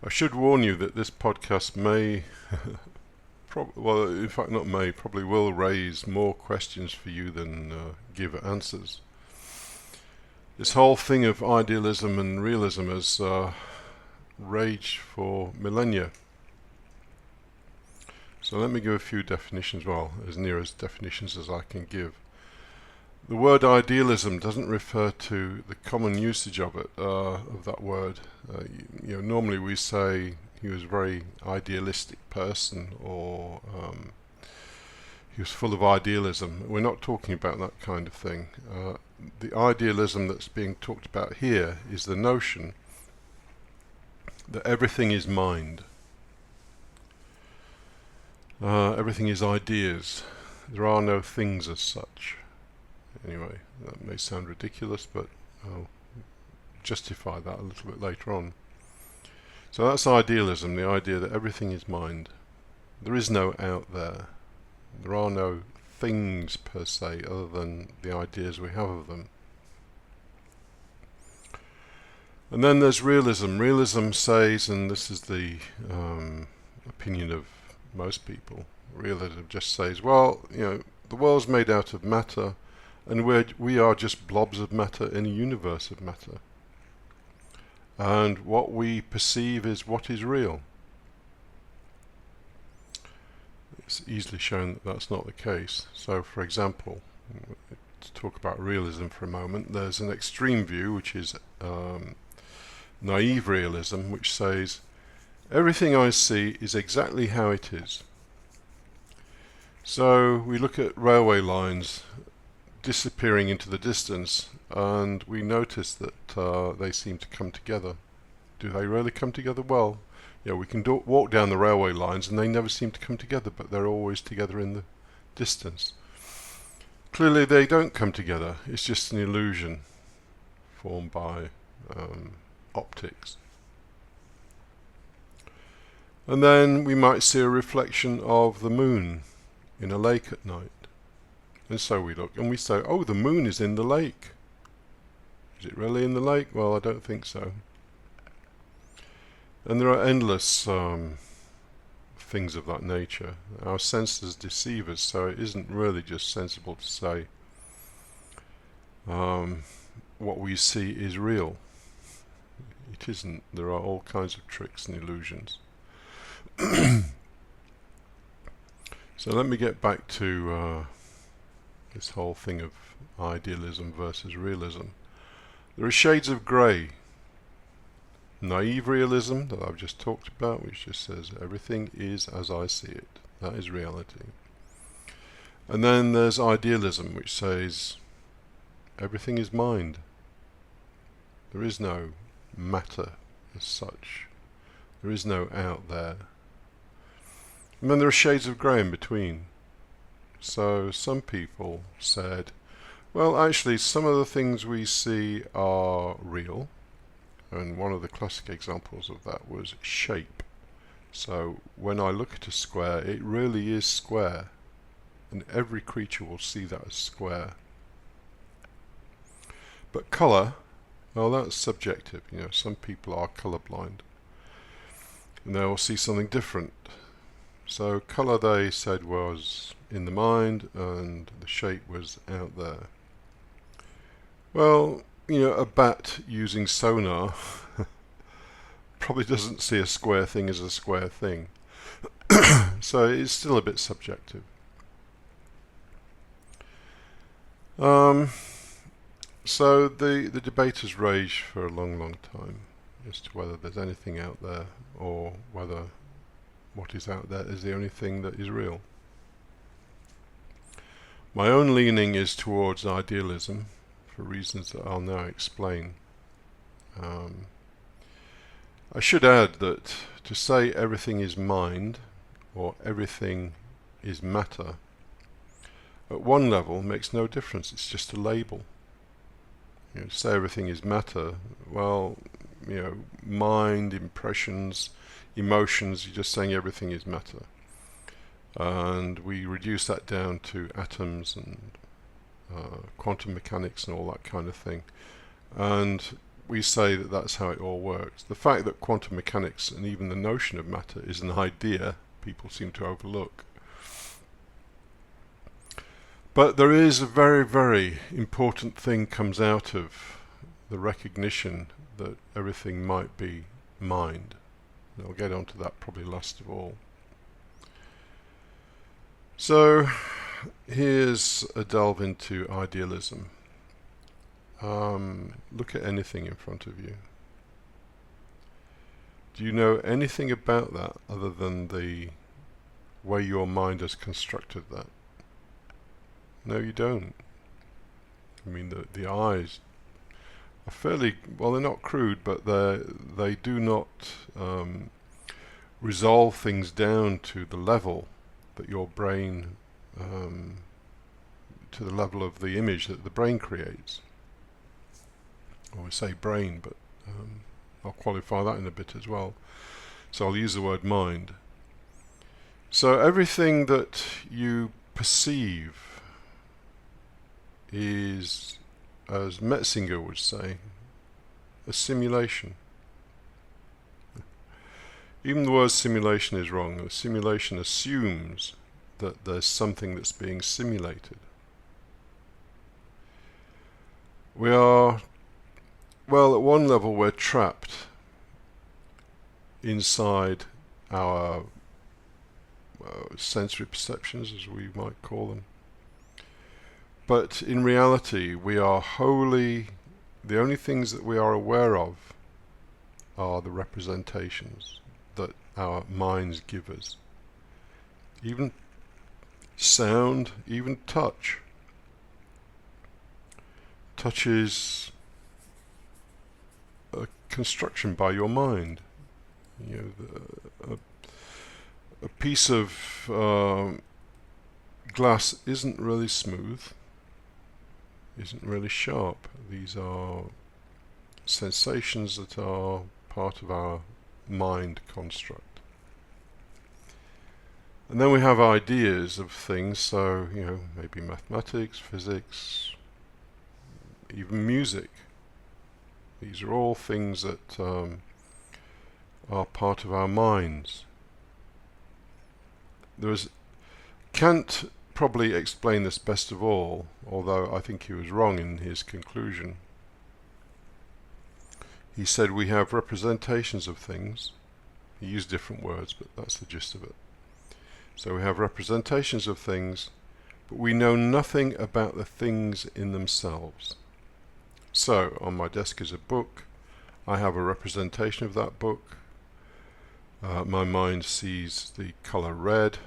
I should warn you that this podcast may, well, in fact, not may, probably will raise more questions for you than give answers. This whole thing of idealism and realism has raged for millennia. So let me give a few definitions, well, as near as definitions as I can give. The word idealism doesn't refer to the common usage of it, of that word. Normally we say he was a very idealistic person, or he was full of idealism. We're not talking about that kind of thing. The idealism that's being talked about here is the notion that everything is mind. Everything is ideas. There are no things as such. Anyway, that may sound ridiculous, but I'll justify that a little bit later on. So that's idealism, the idea that everything is mind. There is no out there. There are no things per se other than the ideas we have of them. And then there's realism. Realism says, and this is the opinion of most people, realism just says, well, the world's made out of matter, and we are just blobs of matter in a universe of matter. And what we perceive is what is real. It's easily shown that that's not the case. So, for example, to talk about realism for a moment, there's an extreme view, which is naive realism, which says, everything I see is exactly how it is. So we look at railway lines disappearing into the distance, and we notice that they seem to come together. Do they really come together? Well, we can walk down the railway lines and they never seem to come together, but they're always together in the distance. Clearly they don't come together. It's just an illusion formed by optics. And then we might see a reflection of the moon in a lake at night. And so we look and we say, oh, the moon is in the lake. Is it really in the lake? Well, I don't think so. And there are endless things of that nature. Our senses deceive us, so it isn't really just sensible to say what we see is real. It isn't. There are all kinds of tricks and illusions. So let me get back to this whole thing of idealism versus realism. There are shades of grey. Naive realism that I've just talked about, which just says everything is as I see it. That is reality. And then there's idealism, which says everything is mind. There is no matter as such. There is no out there. And then there are shades of grey in between. So some people said, well, actually some of the things we see are real, and one of the classic examples of that was shape. So when I look at a square, it really is square, and every creature will see that as square. But colour, well, that's subjective. Some people are colourblind, and they will see something different. So colour, they said, was in the mind, and the shape was out there. Well, a bat using sonar probably doesn't see a square thing as a square thing. So it's still a bit subjective. So the debate has raged for a long, long time as to whether there's anything out there, or whether what is out there is the only thing that is real. My own leaning is towards idealism, for reasons that I'll now explain. I should add that to say everything is mind, or everything is matter, at one level makes no difference. It's just a label. To say everything is matter, well, mind, impressions, emotions, you're just saying everything is matter. And we reduce that down to atoms and quantum mechanics and all that kind of thing. And we say that that's how it all works. The fact that quantum mechanics and even the notion of matter is an idea, people seem to overlook. But there is a very, very important thing comes out of the recognition that everything might be mind. And I'll get onto that probably last of all. So here's a delve into idealism. Look at anything in front of you. Do you know anything about that other than the way your mind has constructed that? No, you don't. I mean, the eyes are fairly, well, they're not crude, but they do not resolve things down to the level that your brain, to the level of the image that the brain creates. Or I say brain, but I'll qualify that in a bit as well. So I'll use the word mind. So everything that you perceive is, as Metzinger would say, a simulation. Even the word simulation is wrong. The simulation assumes that there's something that's being simulated. We are, well, at one level we're trapped inside our sensory perceptions, as we might call them. But in reality, we are wholly, the only things that we are aware of are the representations that our minds give us. Even sound, even touch. Touch is a construction by your mind. You know, a piece of glass isn't really smooth, isn't really sharp. These are sensations that are part of our mind construct. And then we have ideas of things, so, you know, maybe mathematics, physics, even music. These are all things that are part of our minds. Kant probably explained this best of all, although I think he was wrong in his conclusion. He said we have representations of things. He used different words, but that's the gist of it. So we have representations of things, but we know nothing about the things in themselves. So on my desk is a book. I have a representation of that book. My mind sees the color red.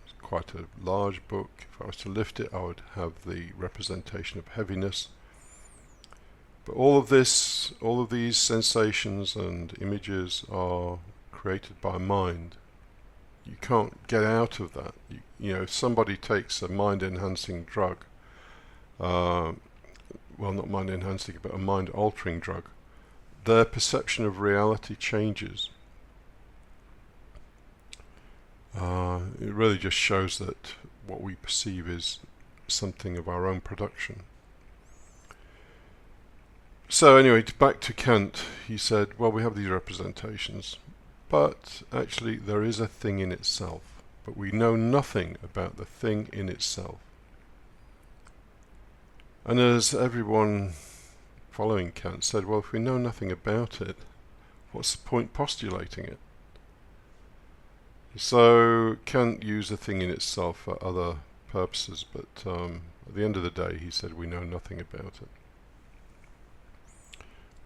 It's quite a large book. If I was to lift it, I would have the representation of heaviness. But all of these sensations and images are created by mind. You can't get out of that. You know, if somebody takes a mind-enhancing drug, well, not mind-enhancing, but a mind-altering drug, their perception of reality changes. It really just shows that what we perceive is something of our own production. So anyway, back to Kant. He said, well, we have these representations, but actually there is a thing in itself, but we know nothing about the thing in itself. And as everyone following Kant said, well, if we know nothing about it, what's the point postulating it? So Kant used the thing in itself for other purposes, but at the end of the day he said we know nothing about it.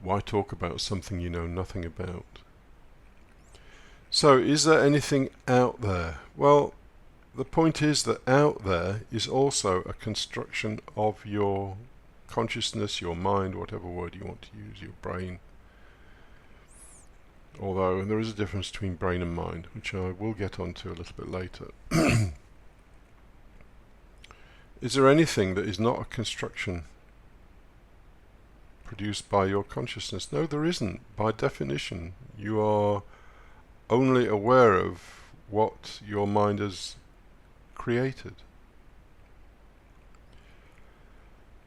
Why talk about something you know nothing about? So is there anything out there? Well, the point is that out there is also a construction of your consciousness, your mind, whatever word you want to use, your brain. Although there is a difference between brain and mind, which I will get onto a little bit later. Is there anything that is not a construction produced by your consciousness? No, there isn't. By definition, you are only aware of what your mind has created.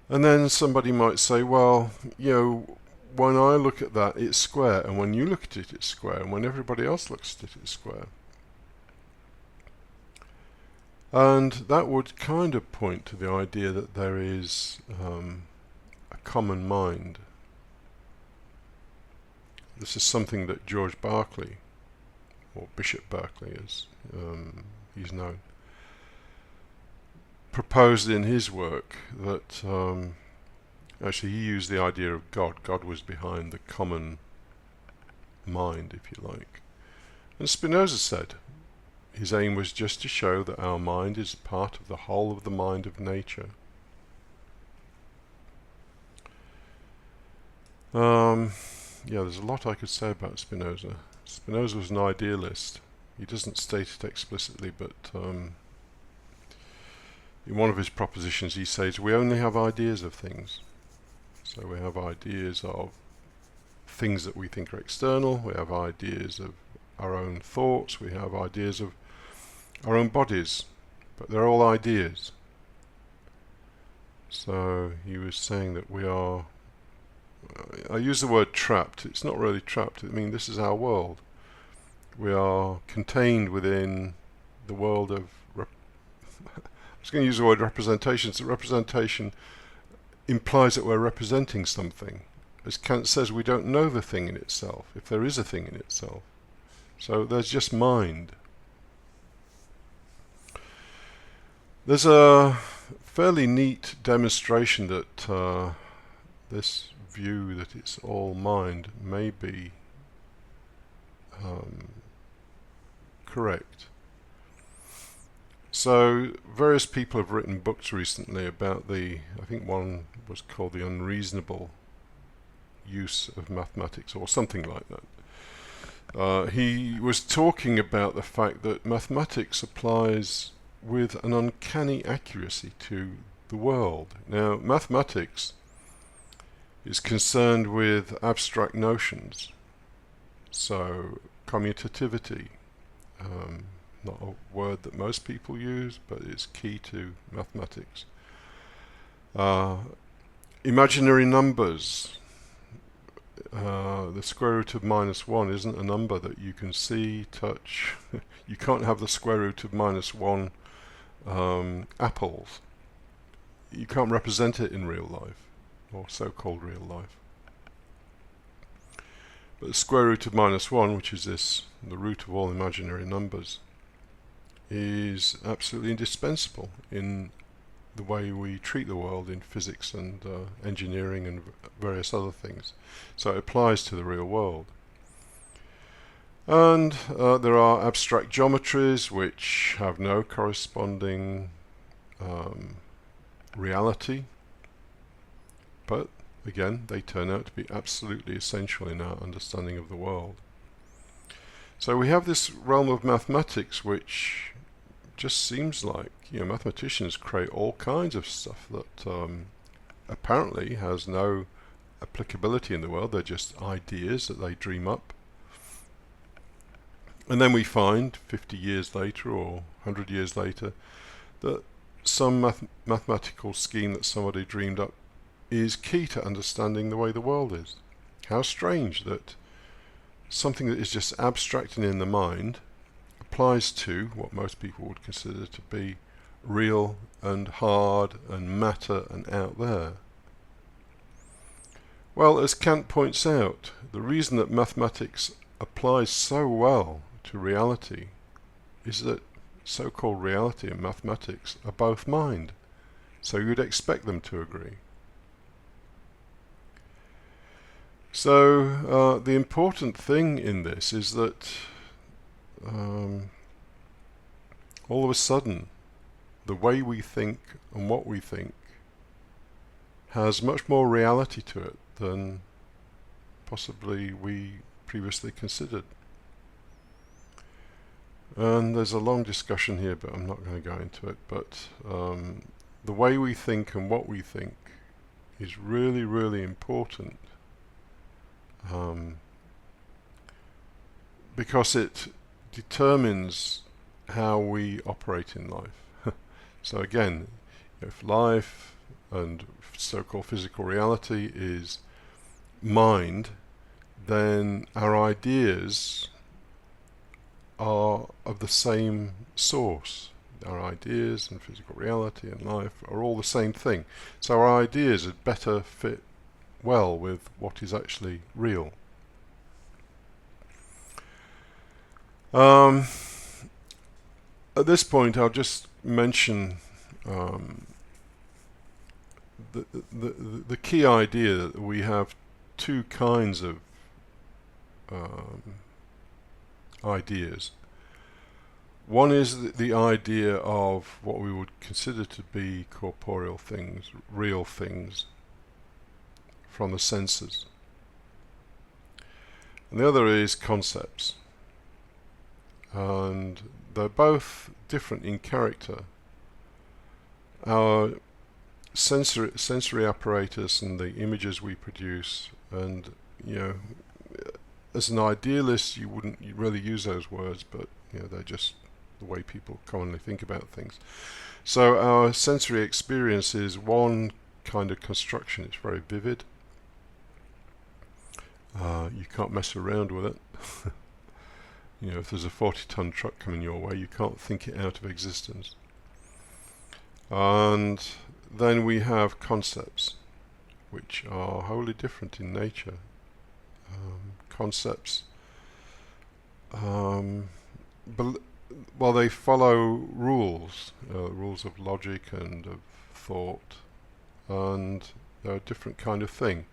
And then somebody might say, well, you know, when I look at that, it's square, and when you look at it, it's square, and when everybody else looks at it, it's square. And that would kind of point to the idea that there is a common mind. This is something that George Berkeley, or Bishop Berkeley as he's known, proposed in his work, that actually he used the idea of God. God was behind the common mind, if you like. And Spinoza said his aim was just to show that our mind is part of the whole of the mind of nature. Yeah, there's a lot I could say about Spinoza. Spinoza was an idealist. He doesn't state it explicitly, but in one of his propositions he says we only have ideas of things. So we have ideas of things that we think are external, we have ideas of our own thoughts, we have ideas of our own bodies, but they're all ideas. So he was saying that we are, I use the word trapped, it's not really trapped, I mean this is our world. We are contained within the world of, I was going to use the word representation, so representation implies that we're representing something. As Kant says, we don't know the thing in itself, if there is a thing in itself. So there's just mind. There's a fairly neat demonstration that this view that it's all mind may be correct. So various people have written books recently about I think one was called The Unreasonable Use of Mathematics, or something like that. He was talking about the fact that mathematics applies with an uncanny accuracy to the world. Now, mathematics is concerned with abstract notions, so commutativity, not a word that most people use, but it's key to mathematics. Imaginary numbers. The square root of -1 isn't a number that you can see, touch. You can't have the square root of -1 apples. You can't represent it in real life, or so-called real life. But the square root of -1, which is the root of all imaginary numbers, is absolutely indispensable in the way we treat the world in physics and engineering and various other things. So it applies to the real world. And there are abstract geometries which have no corresponding reality, but again they turn out to be absolutely essential in our understanding of the world. So we have this realm of mathematics which just seems like, mathematicians create all kinds of stuff that apparently has no applicability in the world. They're just ideas that they dream up. And then we find 50 years later or 100 years later that some mathematical scheme that somebody dreamed up is key to understanding the way the world is. How strange that something that is just abstract and in the mind applies to what most people would consider to be real and hard and matter and out there. Well, as Kant points out, the reason that mathematics applies so well to reality is that so-called reality and mathematics are both mind, so you'd expect them to agree. So the important thing in this is that all of a sudden the way we think and what we think has much more reality to it than possibly we previously considered. And there's a long discussion here, but I'm not going to go into it. But the way we think and what we think is really, really important, because it determines how we operate in life. So again, if life and so-called physical reality is mind, then our ideas are of the same source. Our ideas and physical reality and life are all the same thing. So our ideas had better fit well with what is actually real. At this point, I'll just mention the key idea that we have two kinds of ideas. One is the idea of what we would consider to be corporeal things, real things, from the senses. And the other is concepts. And they're both different in character. Our sensory apparatus and the images we produce, and as an idealist you wouldn't really use those words, but they're just the way people commonly think about things. So our sensory experience is one kind of construction. It's very vivid. You can't mess around with it. If there's a 40-ton truck coming your way, you can't think it out of existence. And then we have concepts, which are wholly different in nature. Concepts, they follow rules of logic and of thought, and they're a different kind of thing.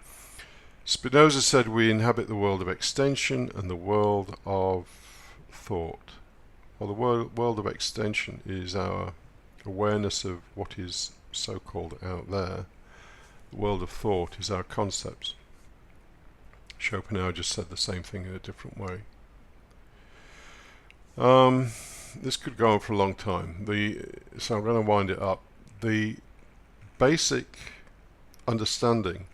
Spinoza said we inhabit the world of extension and the world of thought. Well, the world of extension is our awareness of what is so-called out there. The world of thought is our concepts. Schopenhauer just said the same thing in a different way. This could go on for a long time. So I'm going to wind it up. The basic understanding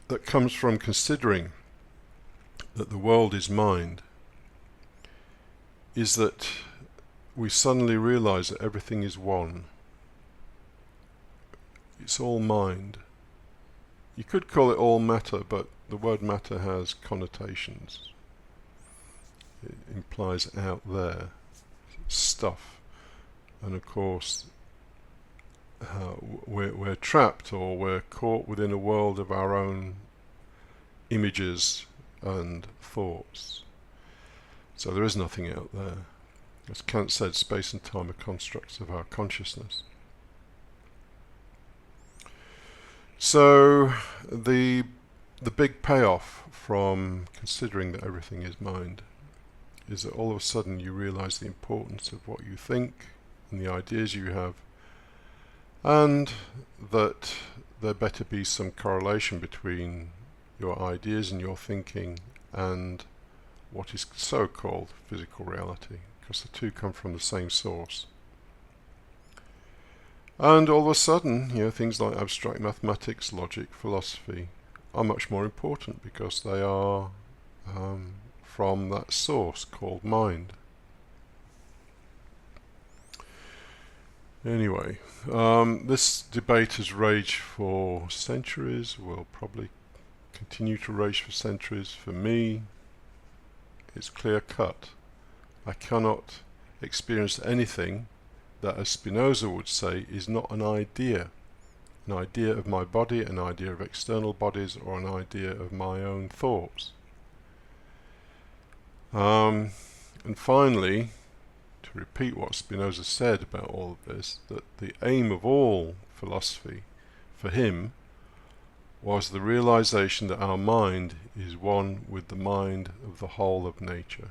that comes from considering that the world is mind is that we suddenly realize that everything is one. It's all mind. You could call it all matter, but the word matter has connotations. It implies out there, stuff. And of course, we're trapped, or we're caught within a world of our own images and thoughts. So there is nothing out there. As Kant said, space and time are constructs of our consciousness. So the big payoff from considering that everything is mind is that all of a sudden you realize the importance of what you think and the ideas you have, and that there better be some correlation between your ideas and your thinking and what is so-called physical reality, because the two come from the same source. And all of a sudden, things like abstract mathematics, logic, philosophy are much more important because they are from that source called mind. Anyway, this debate has raged for centuries, will probably continue to rage for centuries. For me, it's clear cut. I cannot experience anything that, as Spinoza would say, is not an idea of my body, an idea of external bodies, or an idea of my own thoughts. And finally, to repeat what Spinoza said about all of this, that the aim of all philosophy for him was the realization that our mind is one with the mind of the whole of nature.